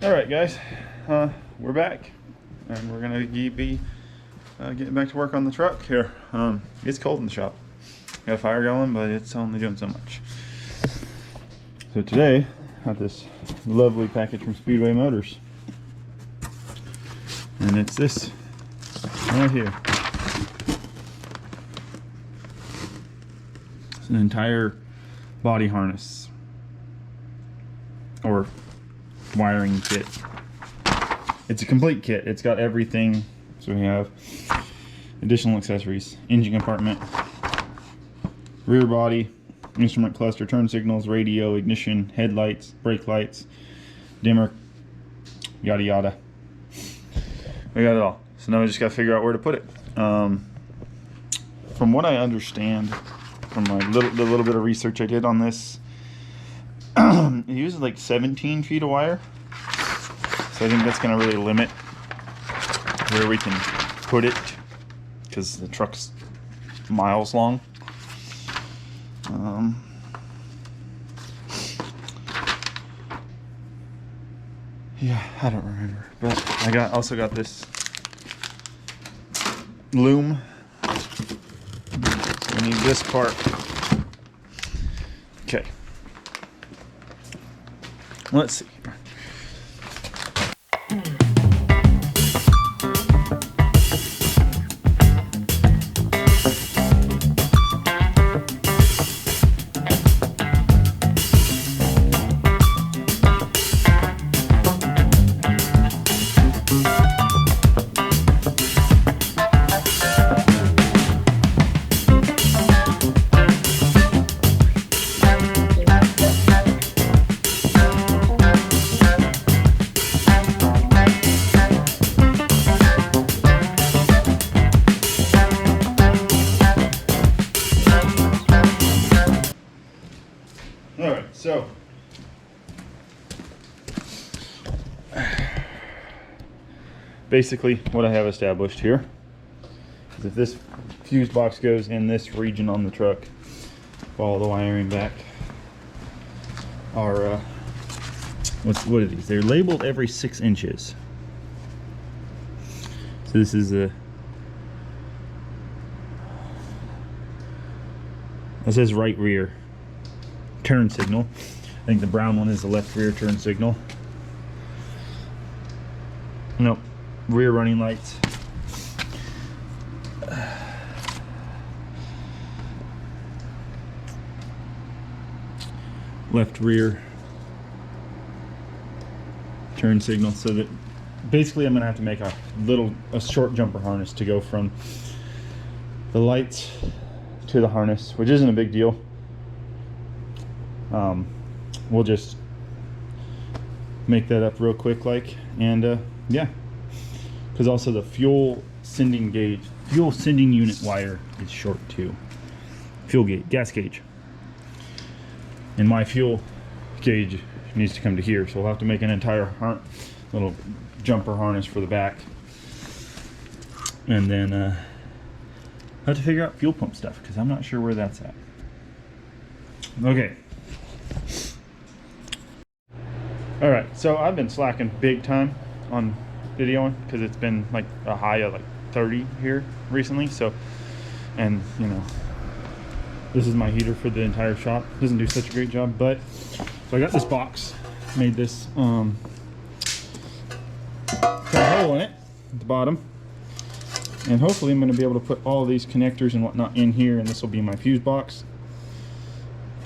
All right, guys, we're back, and we're gonna be getting back to work on the truck here. It's cold in the shop. Got a fire going, but it's only doing so much. So today, I got this lovely package from Speedway Motors, and it's this right here. It's an entire body harness or wiring kit. It's a complete kit. It's got everything. So we have additional accessories: engine compartment, rear body, instrument cluster, turn signals, radio, ignition, headlights, brake lights, dimmer, yada yada. We got it all. So now we just got to figure out where to put it. From what I understand, from the little bit of research I did on this, it uses like 17 feet of wire, so I think that's going to really limit where we can put it, because the truck's miles long. Yeah, I don't remember, but I also got this loom. So we need this part. Okay. Let's see. Alright, so basically what I have established here is if this fuse box goes in this region on the truck, follow the wiring back. Our what are these? They're labeled every 6 inches. So this is it says right rear turn signal. I think the brown one is the left rear turn signal. Nope, rear running lights. Left rear turn signal. So that basically I'm gonna have to make a short jumper harness to go from the lights to the harness, which isn't a big deal. We'll just make that up real quick, and yeah, because also the fuel sending unit wire is short too. Gas gauge, and my fuel gauge needs to come to here, so we'll have to make an entire little jumper harness for the back, and then have to figure out fuel pump stuff, because I'm not sure where that's at. Okay. Alright, so I've been slacking big time on videoing because it's been like a high of like 30 here recently. So, and you know, this is my heater for the entire shop. Doesn't do such a great job, but so I got this box, made this got a hole in it at the bottom, and hopefully I'm going to be able to put all these connectors and whatnot in here, and this will be my fuse box,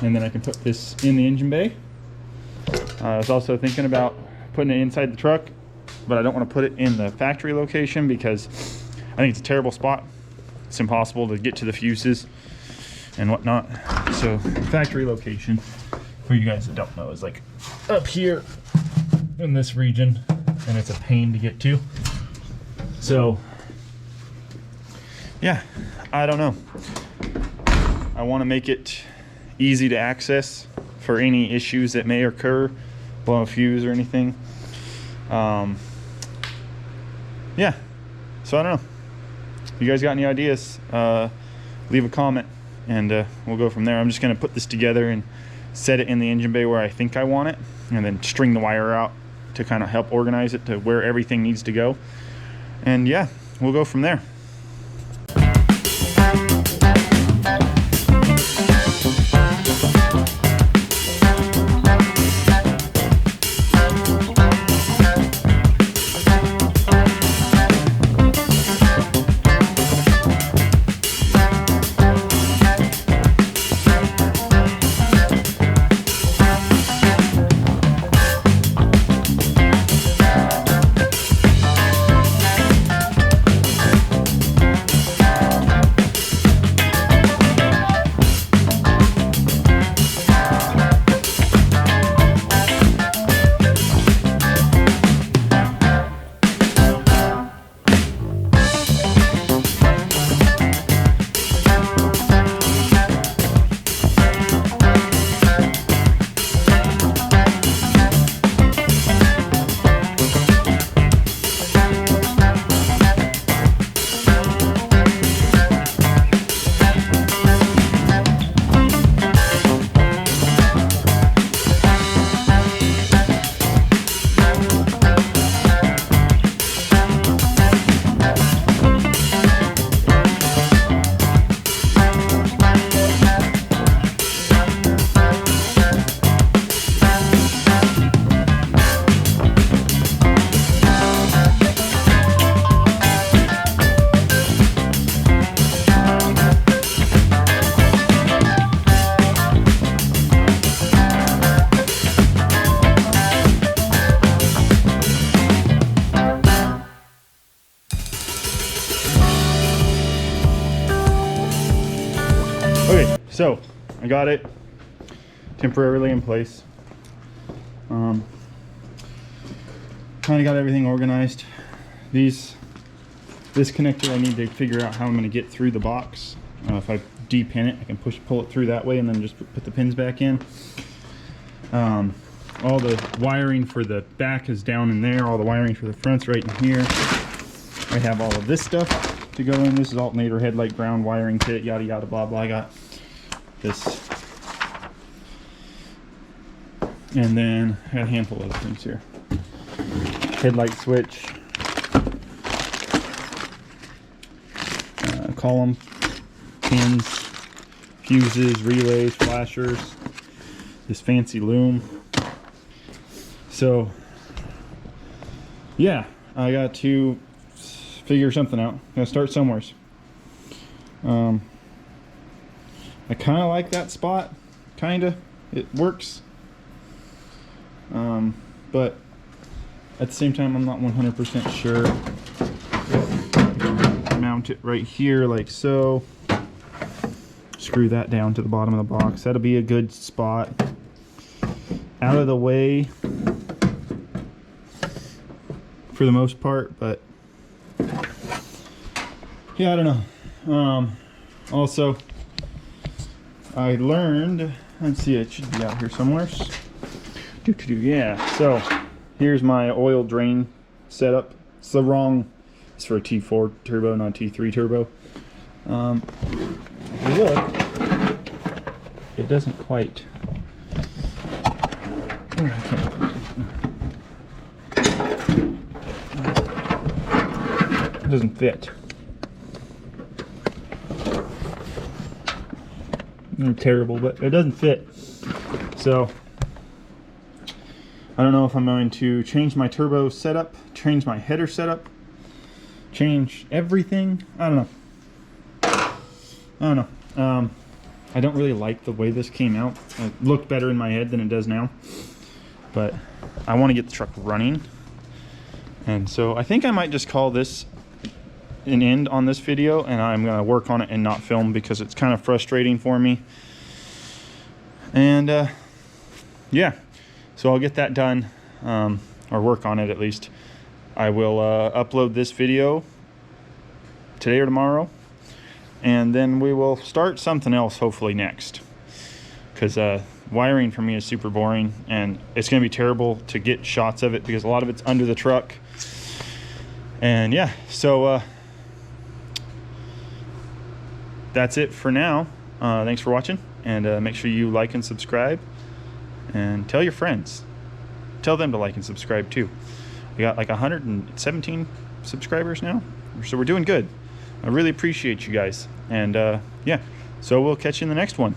and then I can put this in the engine bay. I was also thinking about putting it inside the truck, but I don't want to put it in the factory location because I think it's a terrible spot. It's impossible to get to the fuses and whatnot. So factory location, for you guys that don't know, is like up here in this region, and it's a pain to get to. So yeah, I don't know. I want to make it easy to access for any issues that may occur, blow a fuse or anything. Yeah, so I don't know. You guys got any ideas? Leave a comment, and we'll go from there. I'm just gonna put this together and set it in the engine bay where I think I want it, and then string the wire out to kind of help organize it to where everything needs to go. And yeah, we'll go from there. Okay, so I got it temporarily in place. Kind of got everything organized. This connector, I need to figure out how I'm going to get through the box. If I de-pin it, I can pull it through that way and then just put the pins back in. All the wiring for the back is down in there. All the wiring for the front's right in here. I have all of this stuff to go in. This is alternator, headlight, ground, wiring kit, yada yada blah blah. I got this, and then I got a handful of other things here. Headlight switch, column, pins, fuses, relays, flashers, this fancy loom. So yeah, I got to figure something out. Gotta start somewhere. I kind of like that spot, kinda. It works. But at the same time, I'm not 100% sure. Mount it right here like so. Screw that down to the bottom of the box. That'll be a good spot. Out of the way for the most part, but yeah, I don't know. Also, I learned, let's see, it should be out here somewhere. Yeah, so here's my oil drain setup. It's the wrong, it's for a T4 turbo, not T3 turbo. Look, it doesn't quite. It doesn't fit. Terrible, but it doesn't fit. So I don't know if I'm going to change my turbo setup, change my header setup, change everything. I don't know. I don't really like the way this came out. It looked better in my head than it does now, but I want to get the truck running, and so I think I might just call this an end on this video, and I'm going to work on it and not film because it's kind of frustrating for me. And yeah, so I'll get that done, or work on it at least. I will upload this video today or tomorrow, and then we will start something else hopefully next, because wiring for me is super boring, and it's going to be terrible to get shots of it because a lot of it's under the truck. And yeah, so that's it for now. Thanks for watching, and make sure you like and subscribe and tell your friends. tell them to like and subscribe too. We got like 117 subscribers now, so we're doing good. I really appreciate you guys, and yeah, so we'll catch you in the next one.